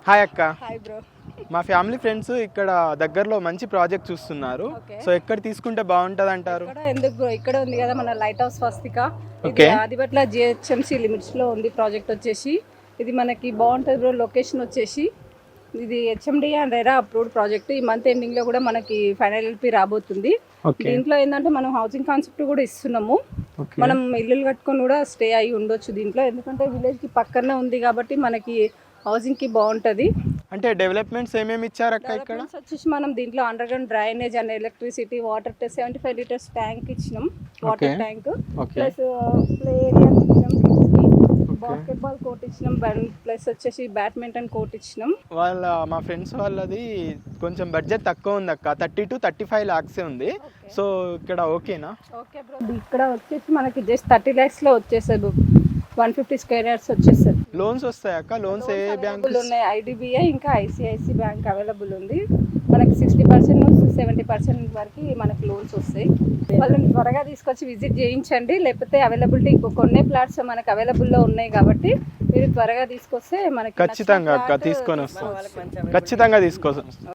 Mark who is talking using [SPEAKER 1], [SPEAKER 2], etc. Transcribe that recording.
[SPEAKER 1] Hi అక్క.
[SPEAKER 2] Hi bro.
[SPEAKER 1] మా family friends ఇక్కడ దగ్గరలో మంచి ప్రాజెక్ట్ చూస్తున్నారు. సో ఎక్కడ తీసుకుంటే బాగుంటది అంటారు?
[SPEAKER 2] ఎందుకు బ్రో, ఇక్కడ ఉంది కదా మన lighthouse Swastika.
[SPEAKER 1] Okay.
[SPEAKER 2] Adibatla GHMC limits లో ఉంది ప్రాజెక్ట్ వచ్చేసి. ఇది మనకి బాగుంటుంది బ్రో. లొకేషన్ వచ్చేసి ఇది HMD and RERA approved project. ఈ మంత్ ఎండింగ్ లో కూడా మనకి ఫైనల్ ఎల్పి రాబోతుంది. దీంట్లో ఏంటంటే మనం హౌసింగ్ కాన్సెప్ట్ కూడా ఇస్తున్నాము. మనం ఇల్లులు కట్టుకొని కూడా స్టే అయ్యి ఉండొచ్చు దీంట్లో. ఎందుకంటే విలేజ్ కి పక్కనే ఉంది కాబట్టి మనకి హౌసింగ్ కి బాగుంటది.
[SPEAKER 1] అంటే డెవలప్మెంట్స్ ఏమేమి ఇచ్చారు అక్క ఇక్కడ?
[SPEAKER 2] వచ్చేసి మనం దీంట్లో underground drainage and electricity, water 75 litres tank ఇచ్చినాం. Water tank plus play area ఇచ్చినాం. బాస్కెట్బాల్ కోర్ట్ ఇచ్చినాం. ప్లస్ వచ్చేసి బ్యాడ్మింటన్ కోర్ట్ ఇచ్చినాం.
[SPEAKER 1] మా ఫ్రెండ్స్ వాళ్ళది కొంచెం బడ్జెట్ తక్కువ ఉంది అక్క, 30 to 35 lakhs ఉంది. సో ఇక్కడ ఓకేనా?
[SPEAKER 2] Okay bro. ఇక్కడ వచ్చేసి మనకి జస్ట్ 30 lakhs లో వచ్చేసారు. 150 స్క్వేర్ యార్డ్స్ వచ్చేసారు.
[SPEAKER 1] లోన్స్ వస్తాయి అక్క? లోన్స్ ఏ బ్యాంక్
[SPEAKER 2] ఉన్నాయి? ఐడిబిఐ ఇంకా ఐసిఐసి బ్యాంక్ అవైలబుల్ ఉంది. మనకి 60% నుంచి 70% వరకు మనకి లోన్స్ వస్తాయి. వాళ్ళని త్వరగా తీసుకొచ్చి విజిట్ చేయించండి. లేకపోతే అవైలబిలిటీ కొన్ని ప్లాట్స్ మనకి అవైలబుల్లో ఉన్నాయి కాబట్టి మీరు త్వరగా తీసుకొస్తే మనకి
[SPEAKER 1] ఖచ్చితంగా అక్క తీసుకొని వస్తాం. ఖచ్చితంగా తీసుకొస్తాం.